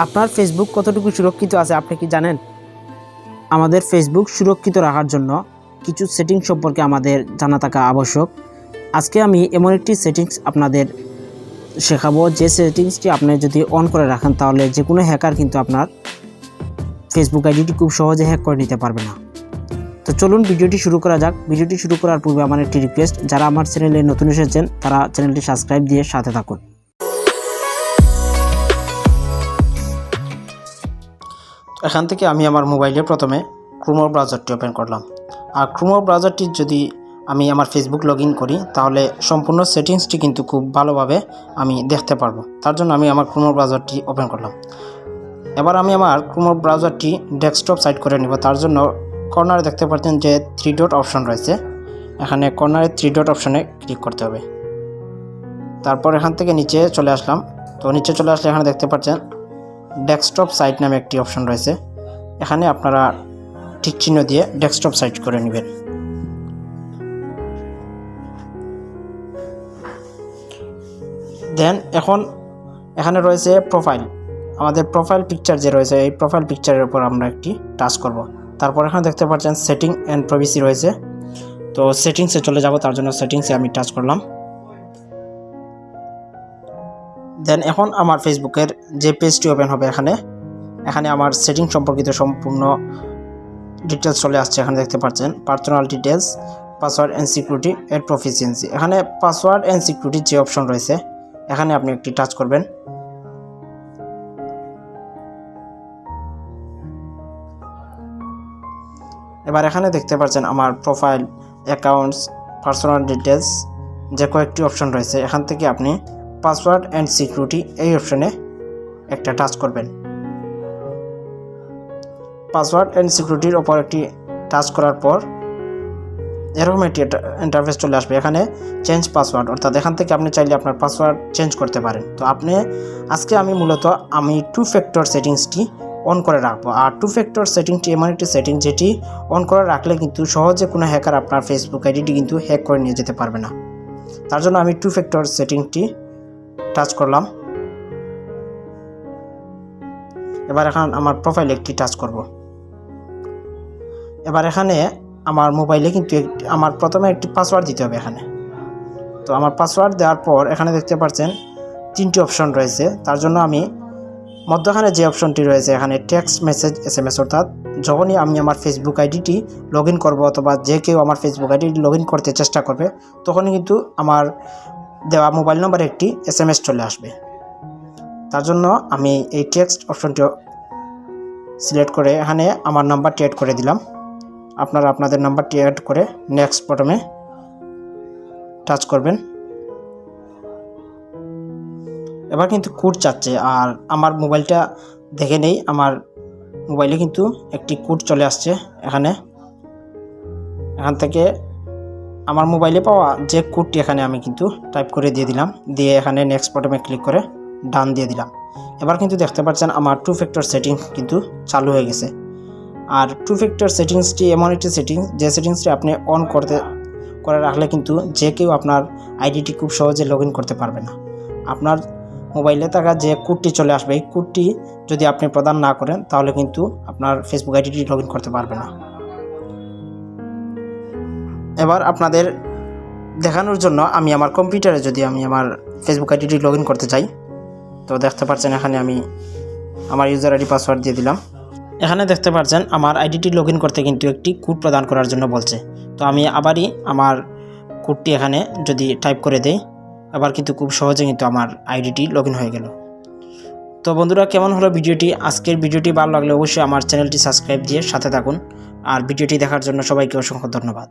আপনার ফেসবুক কতটুকু সুরক্ষিত আছে আপনি কি জানেন? আমাদের ফেসবুক সুরক্ষিত রাখার জন্য কিছু সেটিংস সম্পর্কে আমাদের জানা থাকা আবশ্যক। আজকে আমি এমন একটি সেটিংস আপনাদের শেখাবো, যে সেটিংসটি আপনি যদি অন করে রাখেন তাহলে যে কোনো হ্যাকার কিন্তু আপনার ফেসবুক আইডিটি খুব সহজে হ্যাক করে নিতে পারবে না। তো চলুন ভিডিওটি শুরু করা যাক। ভিডিওটি শুরু করার পূর্বে আমার একটি রিকোয়েস্ট, যারা আমার চ্যানেলে নতুন এসেছেন তারা চ্যানেলটি সাবস্ক্রাইব দিয়ে সাথে থাকুন। এখান থেকে আমি আমার মোবাইলে প্রথমে ক্রোম ব্রাউজারটি ওপেন করলাম। আর ক্রোম ব্রাউজারটি যদি আমি আমার ফেসবুক লগ ইন করি তাহলে সম্পূর্ণ সেটিংসটি কিন্তু খুব ভালোভাবে আমি দেখতে পারবো। তার জন্য আমি আমার ক্রোম ব্রাউজারটি ওপেন করলাম। এবার আমি আমার ক্রোম ব্রাউজারটি ডেস্কটপ সাইড করে নিব। তার জন্য কর্নারে দেখতে পাচ্ছেন যে 3 ডট অপশন রয়েছে, এখানে কর্নারে 3 ডট অপশনে ক্লিক করতে হবে। তারপর এখান থেকে নিচে চলে আসলাম। তো নিচে চলে আসলে এখানে দেখতে পাচ্ছেন ডেস্কটপ সাইট নামে একটি অপশন রয়েছে, এখানে আপনারা ঠিক চিহ্ন দিয়ে ডেস্কটপ সাইট করে নেবেন। দেন এখন এখানে রয়েছে প্রোফাইল, আমাদের প্রোফাইল পিকচার যে রয়েছে এই প্রোফাইল পিকচারের উপর আমরা একটি টাচ করব। তারপর এখানে দেখতে পাচ্ছেন সেটিং অ্যান্ড প্রাইভেসি রয়েছে, তো সেটিংসে চলে যাব। তার জন্য সেটিংসে আমি টাচ করলাম। দেন এখন আমার ফেসবুকের যে পেজটি ওপেন হবে এখানে আমার সেটিং সম্পর্কিত সম্পূর্ণ ডিটেলস চলে আসছে। এখানে দেখতে পাচ্ছেন personal details, password and security এর প্রফিসিয়েন্সি। এখানে পাসওয়ার্ড অ্যান্ড সিকিউরিটির যে অপশন রয়েছে এখানে আপনি একটি টাচ করবেন। এবার এখানে দেখতে পাচ্ছেন আমার প্রোফাইল, অ্যাকাউন্টস, পার্সোনাল ডিটেলস যে কয়েকটি অপশন রয়েছে, এখান থেকে আপনি পাসওয়ার্ড অ্যান্ড সিকিউরিটি এই অপশনে একটা টাচ করবেন। পাসওয়ার্ড অ্যান্ড সিকিউরিটির ওপর একটি টাচ করার পর এরকম একটি ইন্টারফেস চলে আসবে। এখানে চেঞ্জ পাসওয়ার্ড, অর্থাৎ এখান থেকে আপনি চাইলে আপনার পাসওয়ার্ড চেঞ্জ করতে পারেন। তো আজকে আমি মূলত 2 ফ্যাক্টর সেটিংসটি অন করে রাখবো। আর 2 ফ্যাক্টর সেটিংটি এমন একটি সেটিং যেটি অন করে রাখলে কিন্তু সহজে কোনো হ্যাকার আপনার ফেসবুক আইডিটি কিন্তু হ্যাক করে নিয়ে যেতে পারবে না। তার জন্য আমি 2 ফ্যাক্টর সেটিংটি টাচ করলাম। এবার এখন আমার প্রোফাইলে একটি টাচ করব। এবার এখানে আমার মোবাইলে কিন্তু আমার প্রথমে একটি পাসওয়ার্ড দিতে হবে এখানে। তো আমার পাসওয়ার্ড দেওয়ার পর এখানে দেখতে পাচ্ছেন 3টি অপশন রয়েছে। তার জন্য আমি মধ্যখানে যে অপশনটি রয়েছে এখানে টেক্সট মেসেজ SMS, অর্থাৎ যখনই আমি আমার ফেসবুক আইডিটি লগ ইন করবো অথবা যে কেউ আমার ফেসবুক আইডিটি লগ ইন করতে চেষ্টা করবে তখনই কিন্তু আমার দেওয়া মোবাইল নম্বরে একটি SMS চলে আসবে। তার জন্য আমি এই টেক্সট অপশনটি সিলেক্ট করে এখানে আমার নাম্বারটি অ্যাড করে দিলাম। আপনারা আপনাদের নাম্বারটি অ্যাড করে নেক্সট বটমে টাচ করবেন। এবার কিন্তু কোড চাচ্ছে, আর আমার মোবাইলটা দেখে নেই। আমার মোবাইলে কিন্তু একটি কোড চলে আসছে। এখান থেকে আমার মোবাইলে পাওয়া যে কোডটি এখানে আমি কিন্তু টাইপ করে দিয়ে দিলাম, দিয়ে এখানে নেক্সট বটমে ক্লিক করে ডান দিয়ে দিলাম। এবার কিন্তু দেখতে পাচ্ছেন আমার 2 ফ্যাক্টর সেটিং কিন্তু চালু হয়ে গেছে। আর 2 ফ্যাক্টর সেটিংসটি এমন একটি সেটিংস যে সেটিংসটি আপনি অন করে রাখলে কিন্তু যে কেউ আপনার আইডিটি খুব সহজে লগ ইন করতে পারবে না। আপনার মোবাইলে থাকা যে কোডটি চলে আসবে এই কোডটি যদি আপনি প্রদান না করেন তাহলে কিন্তু আপনার ফেসবুক আইডিটি লগ ইন করতে পারবে না। এবার আপনাদের দেখানোর জন্য আমি আমার কম্পিউটারে যদি আমি আমার ফেসবুক আইডিটি লগ ইন করতে চাই, তো দেখতে পাচ্ছেন এখানে আমি আমার ইউজার আইডি পাসওয়ার্ড দিয়ে দিলাম। এখানে দেখতে পাচ্ছেন আমার আইডিটি লগ ইন করতে কিন্তু একটি কোড প্রদান করার জন্য বলছে। তো আমি আবারই আমার কোডটি এখানে যদি টাইপ করে দেই, আবার কিন্তু খুব সহজে কিন্তু আমার আইডিটি লগ ইন হয়ে গেল। তো বন্ধুরা, কেমন হলো ভিডিওটি? আজকের ভিডিওটি ভালো লাগলে অবশ্যই আমার চ্যানেলটি সাবস্ক্রাইব দিয়ে সাথে থাকুন। আর ভিডিওটি দেখার জন্য সবাইকে অসংখ্য ধন্যবাদ।